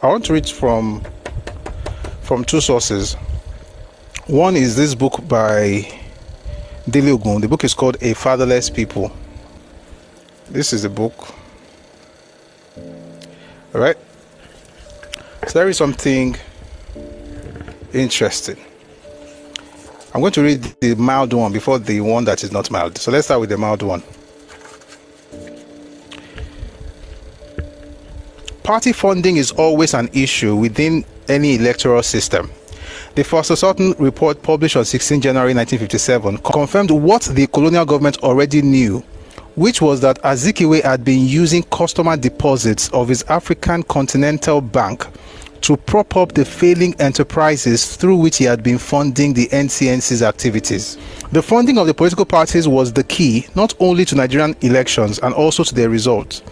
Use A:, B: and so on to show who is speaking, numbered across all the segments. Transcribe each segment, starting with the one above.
A: I want to read from two sources. One is this book by Dele Ogun. The book is called A Fatherless People. This is the book. All right. So there is something interesting. I'm going to read the mild one before the one that is not mild. So let's start with the mild one. Party funding is always an issue within any electoral system. The Foster Sutton report published on 16 January 1957 confirmed what the colonial government already knew, which was that Azikiwe had been using customer deposits of his African Continental Bank to prop up the failing enterprises through which he had been funding the NCNC's activities. The funding of the political parties was the key not only to Nigerian elections and also to their results,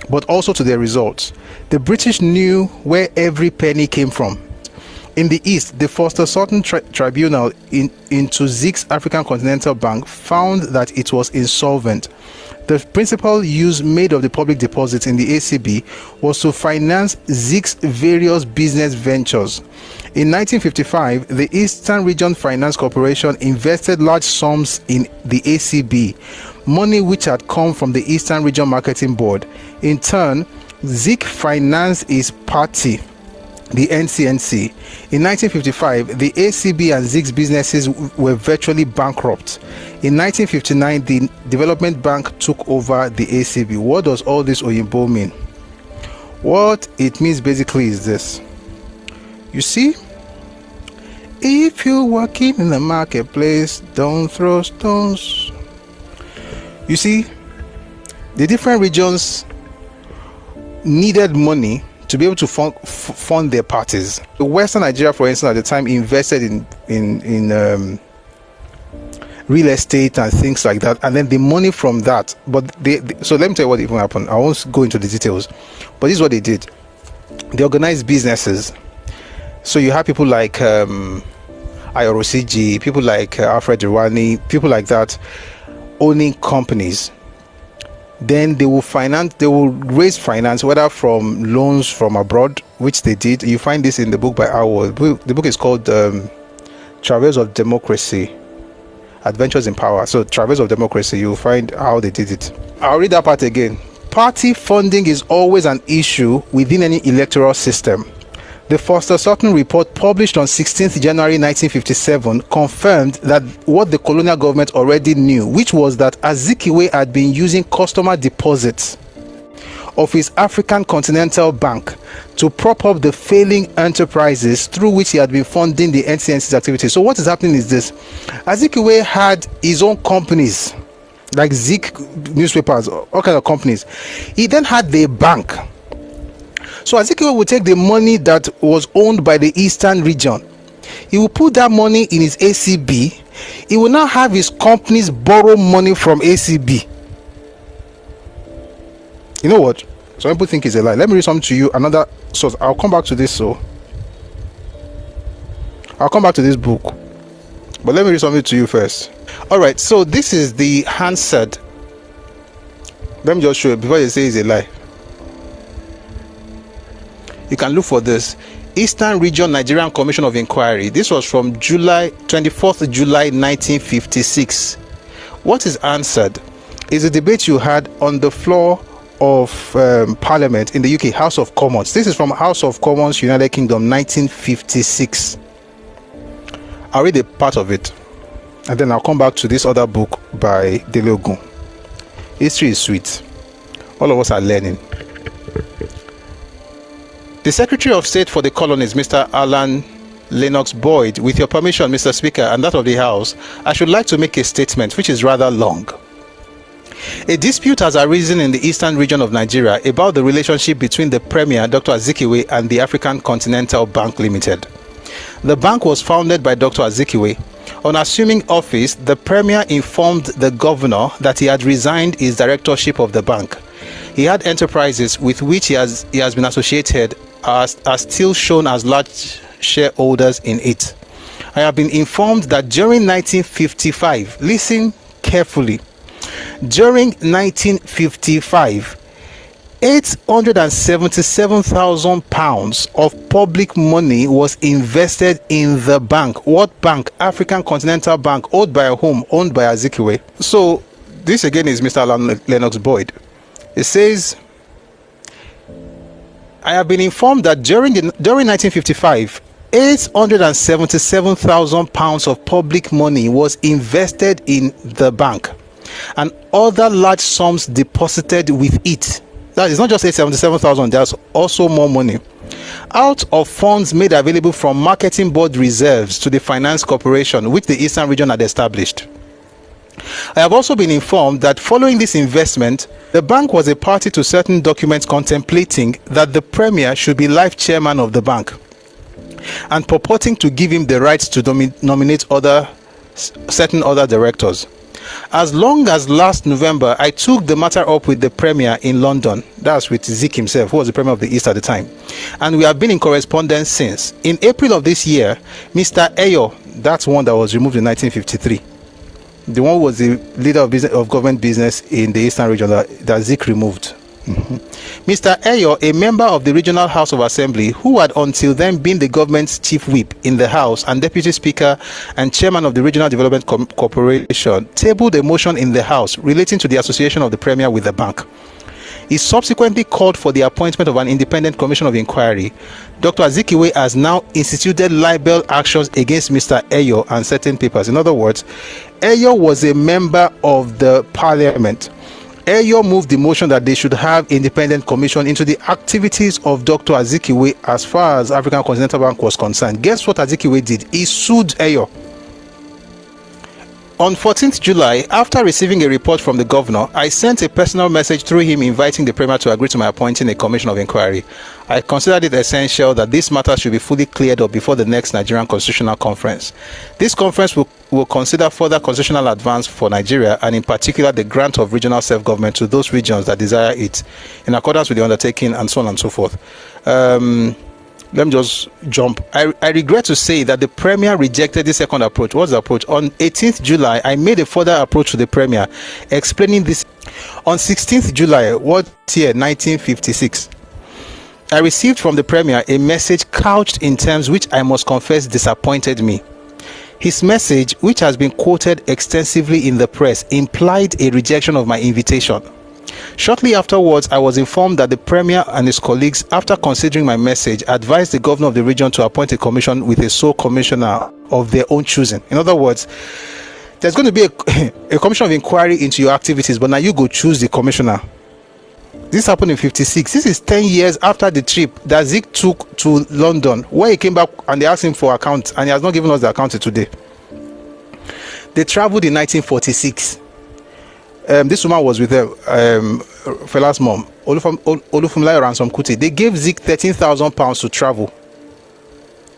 A: but also to their results. The British knew where every penny came from. In the East, the Foster Sutton Tribunal into Zeke's African Continental Bank found that it was insolvent. The principal use made of the public deposits in the ACB was to finance Zeke's various business ventures. In 1955, the Eastern Region Finance Corporation invested large sums in the ACB, money which had come from the Eastern Region Marketing Board. In turn, Zeke financed his party, the NCNC. In 1955, the ACB and Zeke's businesses were virtually bankrupt. In 1959, the Development Bank took over the ACB. What does all this Oyinbo mean? What it means basically is this. You see, if you're working in the marketplace, don't throw stones. You see, the different regions needed money to be able to fund their parties. Western Nigeria, for instance, at the time invested in real estate and things like that, and then the money from that. But so let me tell you what even happened. I won't go into the details, but this is what they did. They organized businesses. So you have people like IROCG, people like Alfred Irwani, people like that owning companies. Then they will raise finance, whether from loans from abroad, which they did. You find this in the book by Howard. The book is called Travels of Democracy, Adventures in Power. So Travels of Democracy, you'll find how they did it. I'll read that part again. Party funding is always an issue within any electoral system. The Foster Sutton report published on 16th January 1957 confirmed that what the colonial government already knew, which was that Azikiwe had been using customer deposits of his African Continental Bank to prop up the failing enterprises through which he had been funding the NCNC's activities. So what is happening is this. Azikiwe had his own companies, like Zeke newspapers, all kinds of companies. He then had the bank. So Azikiwe will take the money that was owned by the Eastern region. He will put that money in his ACB. He will now have his companies borrow money from ACB. You know what? Some people think it's a lie. Let me read something to you. Another source. I'll come back to this. I'll come back to this book. But let me read something to you first. Alright, so this is the Hansard. Let me just show you before they say it's a lie. You can look for this. Eastern Region Nigerian Commission of Inquiry. This was from 24th July 1956. What is answered is a debate you had on the floor of Parliament in the UK, House of Commons. This is from House of Commons, United Kingdom, 1956. I'll read a part of it, and then I'll come back to this other book by Dele Ogun. History is sweet. All of us are learning. The Secretary of State for the Colonies, Mr. Alan Lennox Boyd, with your permission, Mr. Speaker, and that of the House, I should like to make a statement which is rather long. A dispute has arisen in the Eastern region of Nigeria about the relationship between the Premier, Dr. Azikiwe, and the African Continental Bank Limited. The bank was founded by Dr. Azikiwe. On assuming office, the Premier informed the Governor that he had resigned his directorship of the bank. He had enterprises with which he has been associated are still shown as large shareholders in it. I have been informed that during 1955, listen carefully, during 1955, £877,000 of public money was invested in the bank. What bank? African Continental Bank, owned by whom? Owned by Azikiwe. So this again is Mr. Lennox Boyd. It says, I have been informed that during 1955, £877,000 of public money was invested in the bank, and other large sums deposited with it. That is not just 877,000, there's also more money out of funds made available from marketing board reserves to the finance corporation which the Eastern region had established. I have also been informed that following this investment, the bank was a party to certain documents contemplating that the Premier should be life chairman of the bank and purporting to give him the rights to nominate certain other directors. As long as last November, I took the matter up with the Premier in London. That's with Zik himself, who was the Premier of the East at the time. And we have been in correspondence since. In April of this year, Mr. Eyo, that's one that was removed in 1953. The one who was the leader of government business in the Eastern region that Zik removed. Mr. Eyo, a member of the Regional House of Assembly, who had until then been the government's chief whip in the House and deputy speaker and chairman of the Regional Development Corporation, tabled a motion in the House relating to the association of the Premier with the bank. He subsequently called for the appointment of an independent commission of inquiry. Dr. Azikiwe has now instituted libel actions against Mr. Eyo and certain papers. In other words, Eyo was a member of the parliament. Eyo moved the motion that they should have independent commission into the activities of Dr. Azikiwe as far as African Continental Bank was concerned. Guess what Azikiwe did? He sued Eyo. On 14th July, after receiving a report from the governor, I sent a personal message through him inviting the Premier to agree to my appointing a commission of inquiry. I considered it essential that this matter should be fully cleared up before the next Nigerian Constitutional Conference. This conference will consider further constitutional advance for Nigeria, and in particular the grant of regional self-government to those regions that desire it, in accordance with the undertaking, and so on and so forth. Let me just jump. I regret to say that the Premier rejected the second approach. What's the approach? On 18th July, I made a further approach to the Premier, explaining this. On 16th July, what year? 1956. I received from the Premier a message couched in terms which I must confess disappointed me. His message, which has been quoted extensively in the press, implied a rejection of my invitation. Shortly afterwards, I was informed that the Premier and his colleagues, after considering my message, advised the governor of the region to appoint a commission with a sole commissioner of their own choosing. In other words, there's going to be a commission of inquiry into your activities, but now you go choose the commissioner. This happened in 56. This is 10 years after the trip that Zik took to London, where he came back and they asked him for account, and he has not given us the account today. They traveled in 1946. This woman was with Fela's mom, Olufumlayo Ransom Kuti. They gave Zik £13,000 to travel.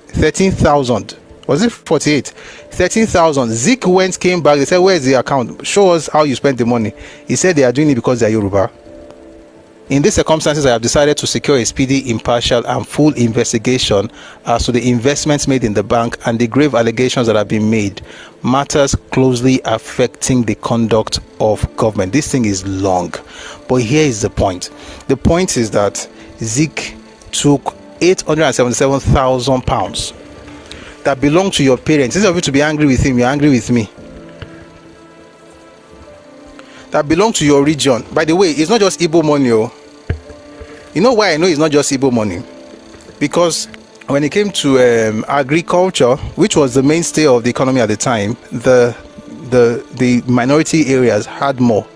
A: 13,000. Was it 48? 13,000. Zik went, came back. They said, "Where's the account? Show us how you spent the money." He said they are doing it because they are Yoruba. In these circumstances, I have decided to secure a speedy, impartial, and full investigation as to the investments made in the bank and the grave allegations that have been made, matters closely affecting the conduct of government. This thing is long, but here is the point. The point is that Zik took £877,000 that belonged to your parents. Instead of you to be angry with him, you're angry with me. That belong to your region. By the way, it's not just Igbo money. You know why I know it's not just Igbo money? Because when it came to agriculture, which was the mainstay of the economy at the time, the minority areas had more.